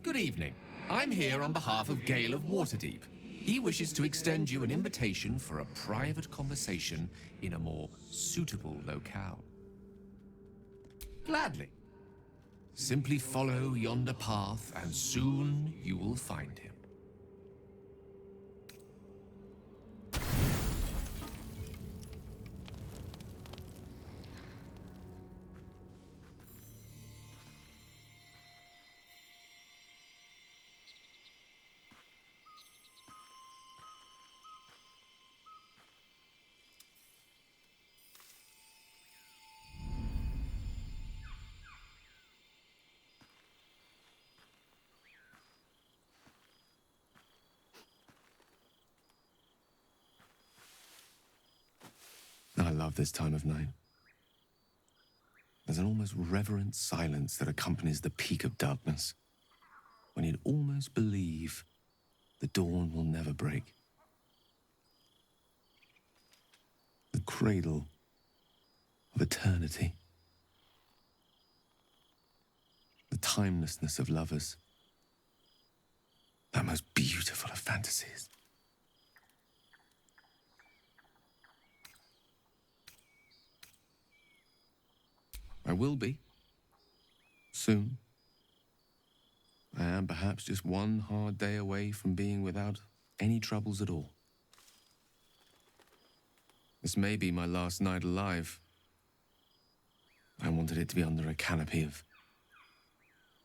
Good evening. I'm here on behalf of Gale of Waterdeep. He wishes to extend you an invitation for a private conversation in a more suitable locale. Gladly. Simply follow yonder path, and soon you will find him. I love this time of night. There's an almost reverent silence that accompanies the peak of darkness, when you'd almost believe the dawn will never break. The cradle of eternity. The timelessness of lovers. That most beautiful of fantasies. I will be. Soon. I am perhaps just one hard day away from being without any troubles at all. This may be my last night alive. I wanted it to be under a canopy of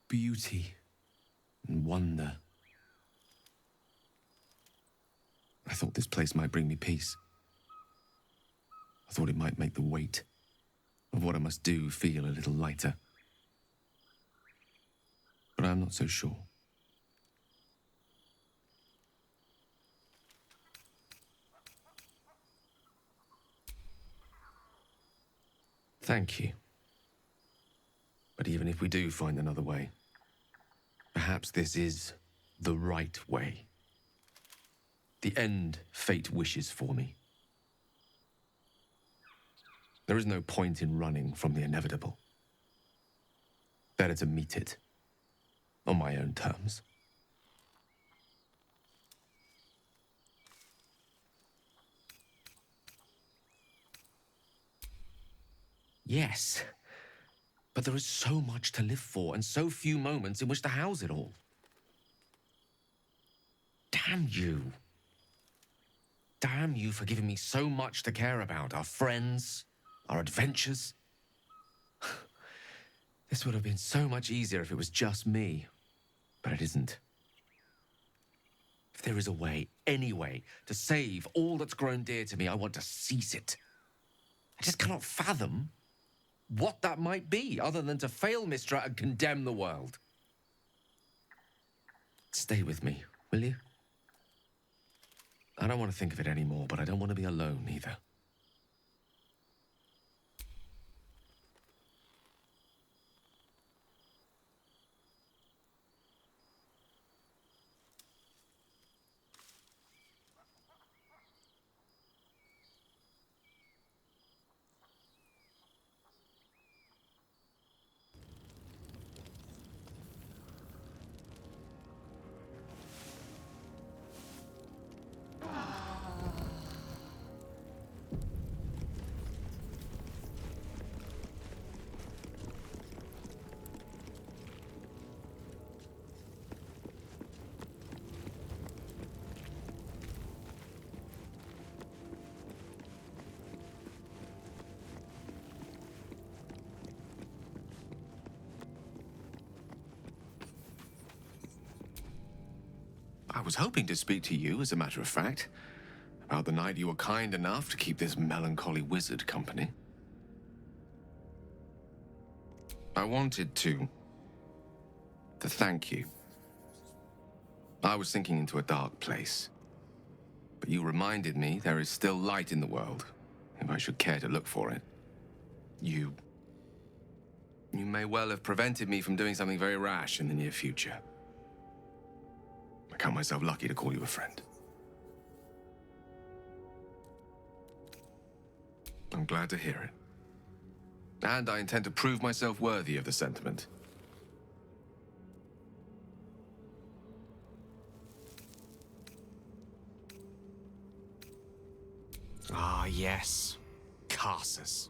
beauty and wonder. I thought this place might bring me peace. I thought it might make the weight of what I must do feel a little lighter. But I'm not so sure. Thank you. But even if we do find another way, perhaps this is the right way. The end fate wishes for me. There is no point in running from the inevitable. Better to meet it on my own terms. Yes, but there is so much to live for and so few moments in which to house it all. Damn you. Damn you for giving me so much to care about. Our friends, our adventures. This would have been so much easier if it was just me, but it isn't. If there is a way, any way, to save all that's grown dear to me, I want to seize it. I just cannot fathom what that might be, other than to fail Mistra and condemn the world. Stay with me, will you? I don't want to think of it anymore, but I don't want to be alone either. I was hoping to speak to you, as a matter of fact, about the night you were kind enough to keep this melancholy wizard company. I wanted to thank you. I was sinking into a dark place, but you reminded me there is still light in the world, if I should care to look for it. You may well have prevented me from doing something very rash in the near future. I count myself lucky to call you a friend. I'm glad to hear it. And I intend to prove myself worthy of the sentiment. Ah, yes. Karsus.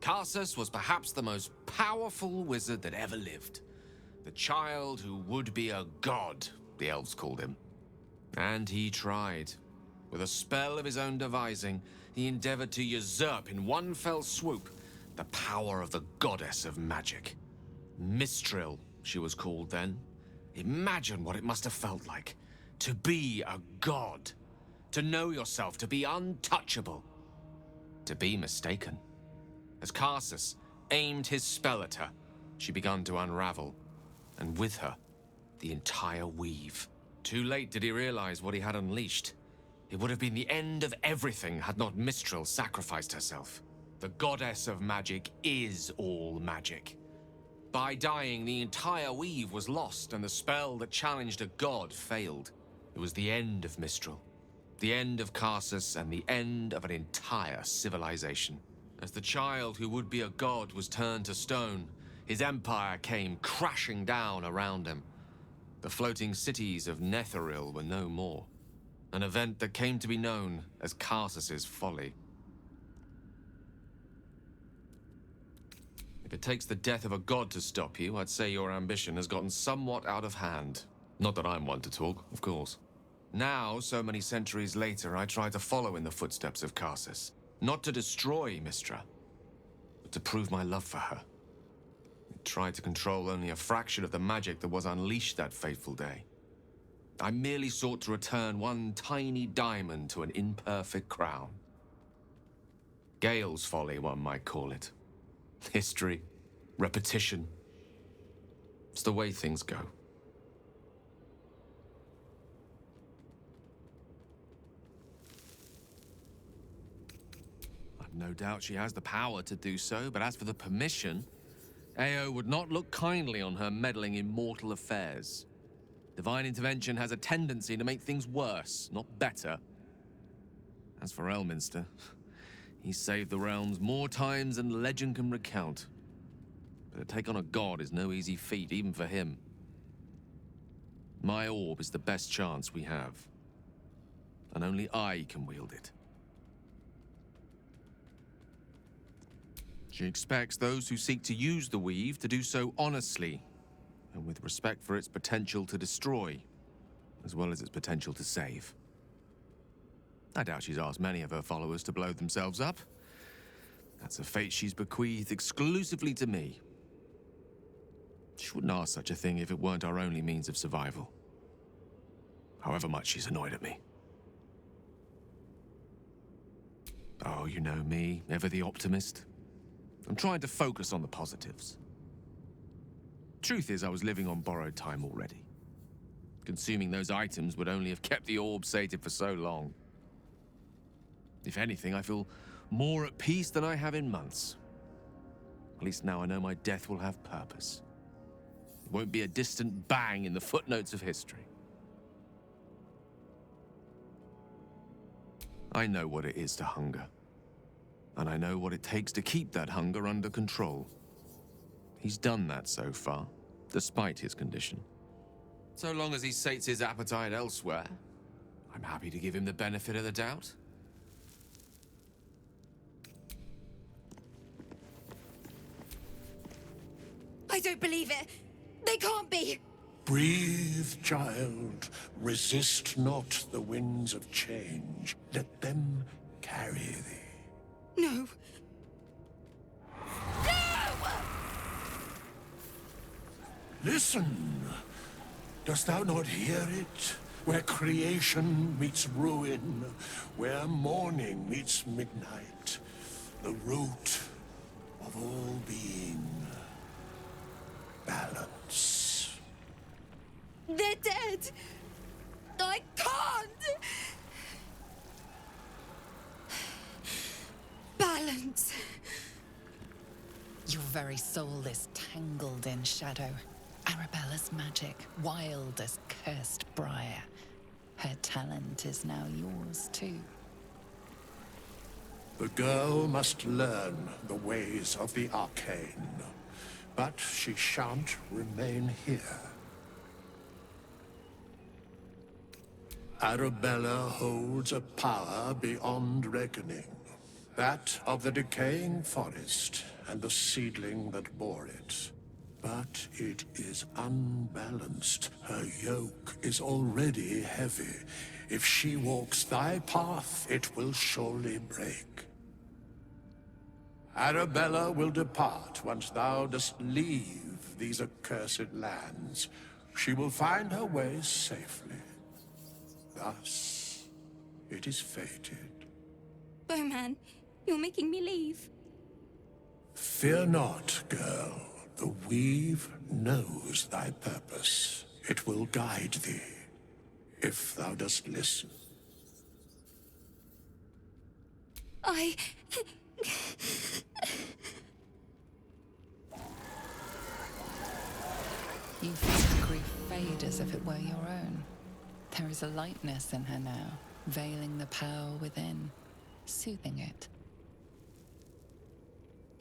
Karsus was perhaps the most powerful wizard that ever lived. The child who would be a god, the elves called him. And he tried. With a spell of his own devising, he endeavored to usurp in one fell swoop the power of the goddess of magic. Mistral, she was called then. Imagine what it must have felt like to be a god, to know yourself, to be untouchable, to be mistaken. As Karsus aimed his spell at her, she began to unravel, and with her, the entire weave. Too late did he realize what he had unleashed. It would have been the end of everything had not Mistral sacrificed herself. The goddess of magic is all magic. By dying, the entire weave was lost, and the spell that challenged a god failed. It was the end of Mistral, the end of Karsus, and the end of an entire civilization. As the child who would be a god was turned to stone, his empire came crashing down around him. The floating cities of Netheril were no more, an event that came to be known as Karsus's folly. If it takes the death of a god to stop you, I'd say your ambition has gotten somewhat out of hand. Not that I'm one to talk, of course. Now, so many centuries later, I try to follow in the footsteps of Karsus. Not to destroy Mistra, but to prove my love for her. I tried to control only a fraction of the magic that was unleashed that fateful day. I merely sought to return one tiny diamond to an imperfect crown. Gale's folly, one might call it. History, repetition. It's the way things go. I've no doubt she has the power to do so, but as for the permission, Ao would not look kindly on her meddling in mortal affairs. Divine intervention has a tendency to make things worse, not better. As for Elminster, he's saved the realms more times than legend can recount. But to take on a god is no easy feat, even for him. My orb is the best chance we have. And only I can wield it. She expects those who seek to use the weave to do so honestly, and with respect for its potential to destroy, as well as its potential to save. I doubt she's asked many of her followers to blow themselves up. That's a fate she's bequeathed exclusively to me. She wouldn't ask such a thing if it weren't our only means of survival. However much she's annoyed at me. Oh, you know me, ever the optimist. I'm trying to focus on the positives. Truth is, I was living on borrowed time already. Consuming those items would only have kept the orb sated for so long. If anything, I feel more at peace than I have in months. At least now I know my death will have purpose. It won't be a distant bang in the footnotes of history. I know what it is to hunger. And I know what it takes to keep that hunger under control. He's done that so far, despite his condition. So long as he sates his appetite elsewhere, I'm happy to give him the benefit of the doubt. I don't believe it. They can't be. Breathe, child. Resist not the winds of change. Let them carry thee. No. Listen. Dost thou not hear it? Where creation meets ruin, where morning meets midnight, the root of all being. Balance. They're dead. I can't. Balance. Your very soul is tangled in shadow. Arabella's magic, wild as cursed briar. Her talent is now yours too. The girl must learn the ways of the arcane, but she shan't remain here. Arabella holds a power beyond reckoning. That of the decaying forest and the seedling that bore it. But it is unbalanced. Her yoke is already heavy. If she walks thy path, it will surely break. Arabella will depart once thou dost leave these accursed lands. She will find her way safely. Thus, it is fated. Bowman, you're making me leave. Fear not, girl. The Weave knows thy purpose. It will guide thee, if thou dost listen. You feel grief fade as if it were your own. There is a lightness in her now, veiling the power within, soothing it.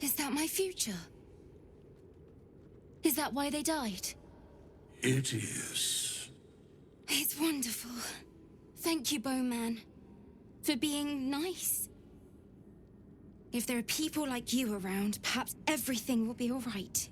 Is that my future? Is that why they died? It is. It's wonderful. Thank you, Bowman, for being nice. If there are people like you around, perhaps everything will be all right.